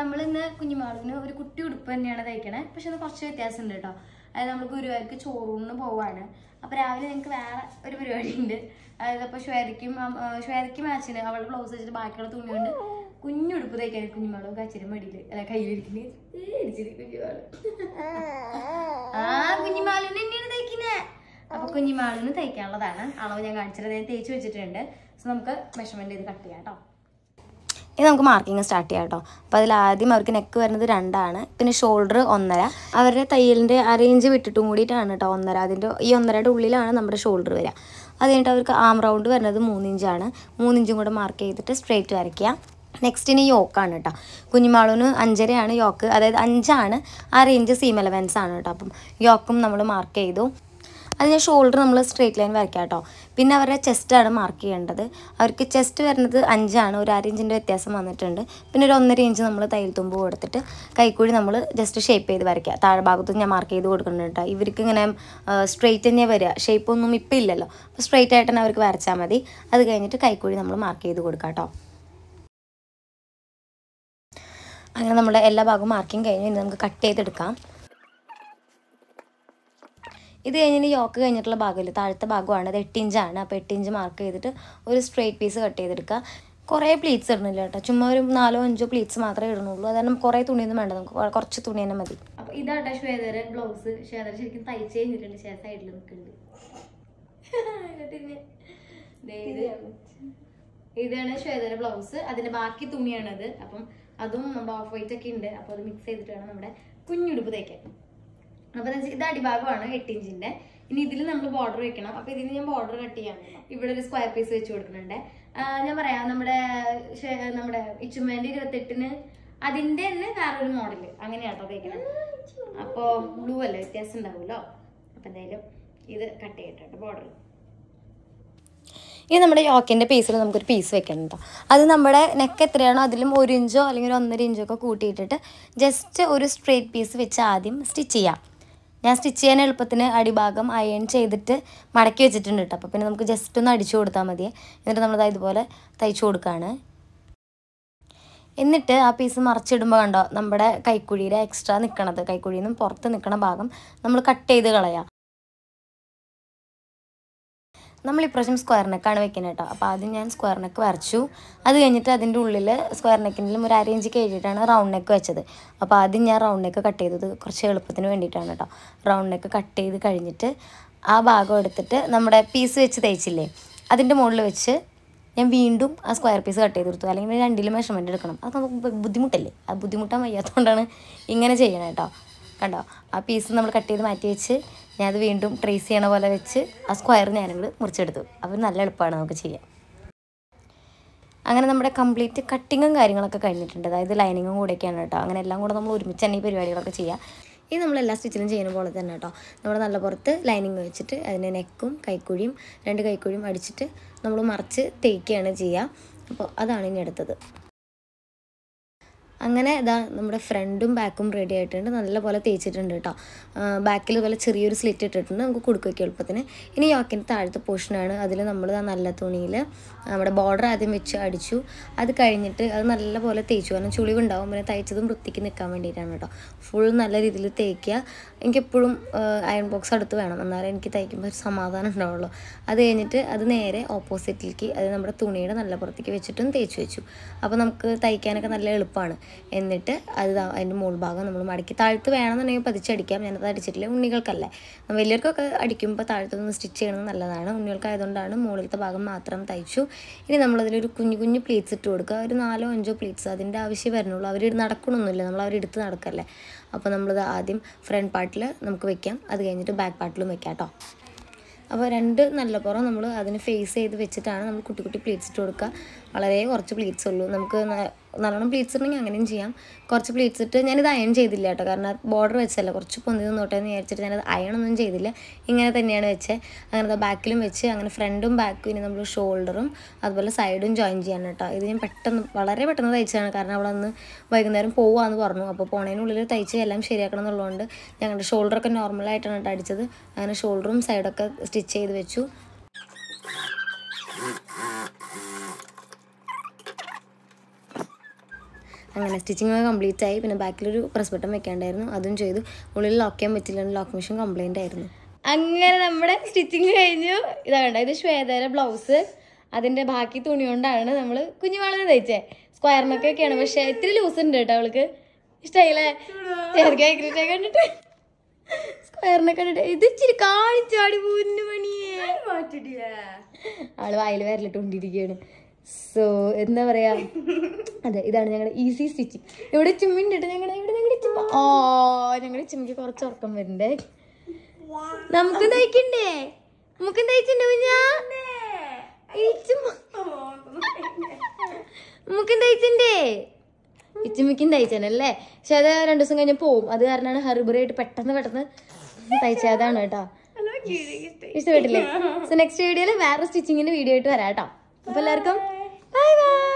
നമ്മളിന്ന് കുഞ്ഞുമാളിന് ഒരു കുട്ടി ഉടുപ്പ് തന്നെയാണ് തയ്ക്കണേ. പക്ഷെ അത് കുറച്ച് വ്യത്യാസം ഉണ്ട് കേട്ടോ. അതായത് നമ്മൾ ഗുരുവായൂർക്ക് ചോറൂണിന് പോവാണ്. അപ്പോൾ രാവിലെ ഞങ്ങൾക്ക് വേറെ ഒരു പരിപാടി ഉണ്ട്. അതായത് അപ്പോൾ ശ്വേതയ്ക്ക് മാച്ചിന് അവളുടെ ബ്ലൗസ് വെച്ചിട്ട് ബാക്കിയുള്ള തുണി കൊണ്ട് കുഞ്ഞുടുപ്പ് തയ്ക്കാൻ കുഞ്ഞുമാളും കച്ചിരി മടിയിൽ കയ്യിലിരിക്കുന്നത് കുഞ്ഞുമാള് കുഞ്ഞുമാളിന് തന്നെയാണ് തയ്ക്കുന്നേ. അപ്പോൾ കുഞ്ഞുമാളിന് തയ്ക്കാനുള്ളതാണ്. അളവ് ഞാൻ കാണിച്ചിട്ട് ഞാൻ തേച്ച് വെച്ചിട്ടുണ്ട്. സോ നമുക്ക് മെഷർമെന്റ് ചെയ്ത് കട്ട് ചെയ്യാം കേട്ടോ. ഇനി നമുക്ക് മാർക്കിങ് സ്റ്റാർട്ട് ചെയ്യാം കേട്ടോ. അപ്പോൾ അതിലാദ്യം അവർക്ക് നെക്ക് വരുന്നത് 2 ആണ്. പിന്നെ ഷോൾഡർ 1.5. അവരുടെ തയ്യലിൻ്റെ അറേഞ്ച് വിട്ടിട്ടും കൂടിയിട്ടാണ് കേട്ടോ 1.5. അതിൻ്റെ ഈ 1.5യുടെ ഉള്ളിലാണ് നമ്മുടെ ഷോൾഡർ വരിക. അത് കഴിഞ്ഞിട്ട് അവർക്ക് ആം റൗണ്ട് വരുന്നത് 3 ഇഞ്ചാണ്. 3 ഇഞ്ചും കൂടെ മാർക്ക് ചെയ്തിട്ട് സ്ട്രെയിറ്റ് വരയ്ക്കുക. നെക്സ്റ്റിന് യോക്കാണ് കേട്ടോ. കുഞ്ഞുമാളൂന് 5.5 യോക്ക്, അതായത് 5 6 ഇഞ്ച് സീം എലവൻസ് ആണ് കേട്ടോ. അപ്പം യോക്കും നമ്മൾ മാർക്ക് ചെയ്തു. അതിന് ഷോൾഡർ നമ്മൾ സ്ട്രേറ്റ് ലൈൻ വരയ്ക്കാം കേട്ടോ. പിന്നെ അവരുടെ ചെസ്റ്റാണ് മാർക്ക് ചെയ്യേണ്ടത്. അവർക്ക് ചെസ്റ്റ് വരുന്നത് 5 ഒരു 1/2 ഇഞ്ചിൻ്റെ വ്യത്യാസം വന്നിട്ടുണ്ട്. പിന്നെ ഒരു 1.5 ഇഞ്ച് നമ്മൾ തയ്യൽ തുമ്പ് കൊടുത്തിട്ട് കൈക്കൂടി നമ്മൾ ജസ്റ്റ് ഷേപ്പ് ചെയ്ത് വരയ്ക്കുക. താഴെ ഭാഗത്തും ഞാൻ മാർക്ക് ചെയ്ത് കൊടുക്കുന്നുണ്ട് കേട്ടോ. ഇവർക്ക് ഇങ്ങനെ സ്ട്രെയിറ്റ് തന്നെ വരിക, ഷേപ്പൊന്നും ഇപ്പം ഇല്ലല്ലോ. അപ്പോൾ സ്ട്രെയിറ്റ് ആയിട്ട് തന്നെ അവർക്ക് വരച്ചാൽ മതി. അത് കഴിഞ്ഞിട്ട് കൈക്കൂടി നമ്മൾ മാർക്ക് ചെയ്ത് കൊടുക്കാം കേട്ടോ. അങ്ങനെ നമ്മുടെ എല്ലാ ഭാഗവും മാർക്കിങ് കഴിഞ്ഞ് ഇനി നമുക്ക് കട്ട് ചെയ്തെടുക്കാം. ഇത് കഴിഞ്ഞിട്ട് യോക്ക് കഴിഞ്ഞിട്ടുള്ള ഭാഗമില്ല, താഴത്തെ ഭാഗമാണ്. അത് 8 ഇഞ്ചാണ്. അപ്പോൾ 8 ഇഞ്ച് മാർക്ക് ചെയ്തിട്ട് ഒരു സ്ട്രെയിറ്റ് പീസ് കട്ട് ചെയ്തെടുക്കുക. കുറേ പ്ലീറ്റ്സ് ഇടണില്ല കേട്ടോ. ചുമ്മാ ഒരു 4-5 പ്ലീറ്റ്സ് മാത്രമേ ഇടുന്നുള്ളൂ. അതാണ് കുറേ തുണിയൊന്നും വേണ്ട, നമുക്ക് കുറച്ച് തുണി തന്നെ മതി. അപ്പോൾ ഇതാട്ടോ ശ്വേതര ബ്ലൗസ്. ശ്വേതര ശരിക്കും തയ്ച്ച് കഴിഞ്ഞിട്ടുണ്ട്. ശ്വേത സൈഡിൽ നിൽക്കുന്നുണ്ട്. ഇതാണ് ശ്വേതര ബ്ലൗസ്. അതിൻ്റെ ബാക്കി തുണിയാണത്. അപ്പം അതും നമ്മുടെ ഓഫ് വൈറ്റ് ഒക്കെ ഉണ്ട്. അപ്പോൾ അത് മിക്സ് ചെയ്തിട്ട് വേണം നമ്മുടെ കുഞ്ഞുടുപ്പ് തയ്ക്കാൻ. അപ്പോൾ ഇത് അടിഭാഗമാണ് 8 ഇഞ്ചിൻ്റെ. ഇനി ഇതിൽ നമ്മൾ ബോർഡർ വെക്കണം. അപ്പോൾ ഇതിന് ഞാൻ ബോർഡർ കട്ട് ചെയ്യാൻ ഇവിടെ ഒരു സ്ക്വയർ പീസ് വെച്ച് കൊടുക്കുന്നുണ്ട്. ഞാൻ പറയാം, നമ്മുടെ ഇച്ചുമ്മേൻ്റെ 28-ന് അതിൻ്റെ തന്നെ വേറൊരു മോഡല് അങ്ങനെയാട്ടോ തയ്ക്കണം. അപ്പോൾ ബ്ലൂ അല്ലേ, വ്യത്യാസം ഉണ്ടാവുമല്ലോ. അപ്പോൾ എന്തായാലും ഇത് കട്ട് ചെയ്തിട്ടുണ്ട് ബോർഡർ. ഇനി നമ്മുടെ യോക്കിൻ്റെ പീസിൽ നമുക്കൊരു പീസ് വെക്കണം കേട്ടോ. അത് നമ്മുടെ നെക്ക് എത്രയാണോ അതിലും 1 ഇഞ്ചോ അല്ലെങ്കിൽ 1.5 ഇഞ്ചൊക്കെ കൂട്ടിയിട്ടിട്ട് ജസ്റ്റ് ഒരു സ്ട്രെയിറ്റ് പീസ് വെച്ച് ആദ്യം സ്റ്റിച്ച് ചെയ്യാം. ഞാൻ സ്റ്റിച്ച് ചെയ്യാൻ എളുപ്പത്തിന് അടിഭാഗം അയൺ ചെയ്തിട്ട് മടക്കി വെച്ചിട്ടുണ്ട് കേട്ടോ. അപ്പോൾ പിന്നെ നമുക്ക് ജസ്റ്റ് ഒന്ന് അടിച്ചു കൊടുത്താൽ മതി. എന്നിട്ട് നമ്മളത് ഇതുപോലെ തയ്ച്ചു കൊടുക്കുകയാണ്. എന്നിട്ട് ആ പീസ് മറിച്ചിടുമ്പോൾ കണ്ടോ, നമ്മുടെ കൈക്കുഴിയുടെ എക്സ്ട്രാ നിൽക്കണത്, കൈക്കുഴിയിൽ നിന്നും പുറത്ത് നിൽക്കണ ഭാഗം നമ്മൾ കട്ട് ചെയ്ത് കളയാം. നമ്മൾ ഇപ്രാവശ്യം സ്ക്വയർ നെക്കാണ് വെക്കുന്നത് കേട്ടോ. അപ്പോൾ ആദ്യം ഞാൻ സ്ക്വയർ നെക്ക് വരച്ചു. അത് കഴിഞ്ഞിട്ട് അതിൻ്റെ ഉള്ളിൽ സ്ക്വയർ നെക്കിലും ഒരു 1/2 ഇഞ്ച് കയറിയിട്ടാണ് റൗണ്ട് നെക്ക് വെച്ചത്. അപ്പോൾ ആദ്യം ഞാൻ റൗണ്ട് നെക്ക് കട്ട് ചെയ്തത് കുറച്ച് എളുപ്പത്തിന് വേണ്ടിയിട്ടാണ് കേട്ടോ. റൗണ്ട് നെക്ക് കട്ട് ചെയ്ത് കഴിഞ്ഞിട്ട് ആ ഭാഗം എടുത്തിട്ട് നമ്മുടെ പീസ് വെച്ച് തയ്ച്ചില്ലേ അതിൻ്റെ മുകളിൽ വെച്ച് ഞാൻ വീണ്ടും ആ സ്ക്വയർ പീസ് കട്ട് ചെയ്ത് കൊടുത്തു. അല്ലെങ്കിൽ 2 മെഷർമെൻറ്റ് എടുക്കണം. അത് നമുക്ക് ബുദ്ധിമുട്ടല്ലേ, അത് ബുദ്ധിമുട്ടാൻ വയ്യാത്തതുകൊണ്ടാണ് ഇങ്ങനെ ചെയ്യണം കേട്ടോ. കണ്ടോ, ആ പീസ് നമ്മൾ കട്ട് ചെയ്ത് മാറ്റി വെച്ച് ഞാനത് വീണ്ടും ട്രേസ് ചെയ്യണ പോലെ വെച്ച് ആ സ്ക്വയർ ഞാനങ്ങൾ മുറിച്ചെടുത്തു. അപ്പോൾ നല്ല എളുപ്പമാണ് നമുക്ക് ചെയ്യാൻ. അങ്ങനെ നമ്മുടെ കംപ്ലീറ്റ് കട്ടിങ്ങും കാര്യങ്ങളൊക്കെ കഴിഞ്ഞിട്ടുണ്ട്. അതായത് ലൈനിങ്ങും കൂടെയൊക്കെയാണ് കേട്ടോ. അങ്ങനെ എല്ലാം കൂടെ നമ്മൾ ഒരുമിച്ച് തന്നെ ഈ പരിപാടികളൊക്കെ ചെയ്യാം. ഇത് നമ്മളെല്ലാ സ്റ്റിച്ചിലും ചെയ്യുന്ന പോലെ തന്നെ കേട്ടോ. നമ്മുടെ നല്ല പുറത്ത് ലൈനിങ് വെച്ചിട്ട് അതിൻ്റെ നെക്കും കൈക്കുഴിയും 2 കൈക്കുഴിയും അടിച്ചിട്ട് നമ്മൾ മറിച്ച് തേക്കുകയാണ് ചെയ്യുക. അപ്പോൾ അതാണ് ഇനി അടുത്തത്. അങ്ങനെ ഇതാ നമ്മുടെ ഫ്രണ്ടും ബാക്കും റെഡി ആയിട്ടുണ്ട്. നല്ലപോലെ തേച്ചിട്ടുണ്ട് കേട്ടോ. ബാക്കിൽ ഇതുപോലെ ചെറിയൊരു സ്ലിറ്റ് ഇട്ടിട്ടുണ്ട്, നമുക്ക് കൊടുക്കുകയൊക്കെ എളുപ്പത്തിന്. ഇനി യോക്കിൻ്റെ താഴത്തെ പോർഷനാണ്. അതിൽ നമ്മൾ നല്ല തുണിയിൽ നമ്മുടെ ബോർഡർ ആദ്യം വെച്ച് അടിച്ചു. അത് കഴിഞ്ഞിട്ട് അത് നല്ലപോലെ തേച്ചു. കാരണം ചുളിവുണ്ടാവും. പിന്നെ തയ്ച്ചതും വൃത്തിക്ക് നിൽക്കാൻ വേണ്ടിയിട്ടാണ് കേട്ടോ. ഫുൾ നല്ല രീതിയിൽ തേക്കുക. എനിക്കെപ്പോഴും അയൺ ബോക്സ് അടുത്ത് വേണം, എന്നാലും എനിക്ക് തയ്ക്കുമ്പോൾ ഒരു സമാധാനം ഉണ്ടാവുള്ളൂ. അത് കഴിഞ്ഞിട്ട് അത് നേരെ ഓപ്പോസിറ്റിലേക്ക്, അത് നമ്മുടെ തുണിയുടെ നല്ല പുറത്തേക്ക് വെച്ചിട്ടും തേച്ച് വെച്ചു. അപ്പോൾ നമുക്ക് തയ്ക്കാനൊക്കെ നല്ല എളുപ്പമാണ്. എന്നിട്ട് അത് അതിൻ്റെ മുകൾ ഭാഗം നമ്മൾ മടക്കി താഴത്ത് വേണമെന്നുണ്ടെങ്കിൽ പതിച്ചടിക്കാം. ഞാനത് അടിച്ചിട്ടില്ല, ഉണ്ണികൾക്കല്ലേ. വലിയവർക്കൊക്കെ അടിക്കുമ്പോൾ താഴത്തൊന്ന് സ്റ്റിച്ച് ചെയ്യണമെന്ന് നല്ലതാണ്. ഉണ്ണികൾക്കായതുകൊണ്ടാണ് മുകളിലത്തെ ഭാഗം മാത്രം തയ്ച്ചു. ഇനി നമ്മളതിലൊരു കുഞ്ഞു പ്ലീറ്റ്സ് ഇട്ട് കൊടുക്കുക. ഒരു 4-5 പ്ലീറ്റ്സ് അതിൻ്റെ ആവശ്യം വരുന്നുള്ളൂ. അവർ നടക്കണമൊന്നുമില്ല, നമ്മൾ അവരെടുത്ത് നടക്കല്ലേ. അപ്പോൾ നമ്മളത് ആദ്യം ഫ്രണ്ട് പാർട്ടിൽ നമുക്ക് വെക്കാം. അത് കഴിഞ്ഞിട്ട് ബാക്ക് പാർട്ടിലും വെക്കാം കേട്ടോ. അപ്പോൾ 2 നല്ല പുറം നമ്മൾ അതിന് ഫേസ് ചെയ്ത് വെച്ചിട്ടാണ് നമ്മൾ കുട്ടി പ്ലീറ്റ്സ് ഇട്ട് കൊടുക്കുക. വളരെ കുറച്ച് പ്ലീറ്റ്സ് ഉള്ളൂ. നമുക്ക് നല്ലോണം പ്ലീറ്റ്സ് ഉണ്ടെങ്കിൽ അങ്ങനെയും ചെയ്യാം. കുറച്ച് പ്ലീറ്റ്സ് ഇട്ട് ഞാനിത് അയൺ ചെയ്തില്ല കേട്ടോ. കാരണം ബോർഡർ വെച്ചല്ല, കുറച്ച് പൊന്തി നിന്നോട്ടെ എന്ന് വിചാരിച്ചിട്ട് ഞാനത് അയണൊന്നും ചെയ്തില്ല. ഇങ്ങനെ തന്നെയാണ് വെച്ചത്. അങ്ങനെ ബാക്കിലും വെച്ച് അങ്ങനെ ഫ്രണ്ടും ബാക്കും ഇനി നമ്മൾ ഷോൾഡറും അതുപോലെ സൈഡും ജോയിൻ ചെയ്യണം കേട്ടോ. ഇത് ഞാൻ വളരെ പെട്ടെന്ന് തയ്ച്ചതാണ്. കാരണം അവൾ അന്ന് വൈകുന്നേരം പോവാന്ന് പറഞ്ഞു. അപ്പോൾ പോണതിനുള്ളിൽ തയ്ച്ച് എല്ലാം ശരിയാക്കണം എന്നുള്ളതുകൊണ്ട് ഞങ്ങളുടെ ഷോൾഡറൊക്കെ നോർമലായിട്ടാണ് കേട്ടോ അടിച്ചത്. അങ്ങനെ ഷോൾഡറും സൈഡൊക്കെ സ്റ്റിച്ച് ചെയ്ത് വെച്ചു. അങ്ങനെ സ്റ്റിച്ചിങ് കംപ്ലീറ്റ് ആയി. പിന്നെ ബാക്കിലൊരു പ്രസ് ബട്ടൺ വെക്കാണ്ടായിരുന്നു, അതും ചെയ്തു. ഉള്ളിൽ ലോക്ക് ചെയ്യാൻ പറ്റില്ല, ലോക്ക് മെഷീൻ കംപ്ലൈൻ്റ് ആയിരുന്നു. അങ്ങനെ നമ്മുടെ സ്റ്റിച്ചിങ് കഴിഞ്ഞു. ഇതാകണ്ട, ഇത് ശ്വേതയുടെ ബ്ലൗസ്. അതിൻ്റെ ബാക്കി തുണി കൊണ്ടാണ് നമ്മൾ കുഞ്ഞുവാളെന്ന് തയ്ച്ചേ. സ്ക്വയറിനൊക്കെയാണ്, പക്ഷേ ഇത്തിരി ലൂസ് ഉണ്ട് കേട്ടോ അവൾക്ക്. ഇഷ്ടമായില്ലേ? ചേർക്കാൻ കണ്ടിട്ട് സ്ക്വയറിനെ കണ്ടിട്ട് ഇത് ഇച്ചിരി കാണിച്ചാടി പൂന്നു മണിയെ. ആള് വായിൽ വരലിട്ടുകൊണ്ടിരിക്കുകയാണ്. സോ എന്താ പറയാ, അതെ ഇതാണ് ഞങ്ങളുടെ ഈസി സ്റ്റിച്ചിങ്. ഇവിടെ ചുമ്മിണ്ട് ഞങ്ങളുടെ ഞങ്ങളുടെ ചുമ്മിക്ക് കുറച്ച് ഉറക്കം വരണ്ടേ. നമുക്കും തയ്ക്കണ്ടേ? നമുക്കും തയ്ച്ചിട്ടുണ്ടോ കുഞ്ഞാ? നമുക്കും തയ്ച്ചിണ്ടേ? ഇച്ചുമിക്കും തയ്ച്ചനല്ലേ. പക്ഷെ അത് 2 ദിവസം കഴിഞ്ഞ് പോവും. അത് കാരണമാണ് ഹറിബറിയായിട്ട് പെട്ടെന്ന് തയ്ച്ചതാണ് കേട്ടോ. ഇഷ്ടപ്പെട്ടില്ലേ? സോ നെക്സ്റ്റ് വീഡിയോയിൽ വേറെ സ്റ്റിച്ചിങ്ങിന്റെ വീഡിയോ ആയിട്ട് വരാം കേട്ടോ. അപ്പൊ എല്ലാവർക്കും ബൈ ബൈ.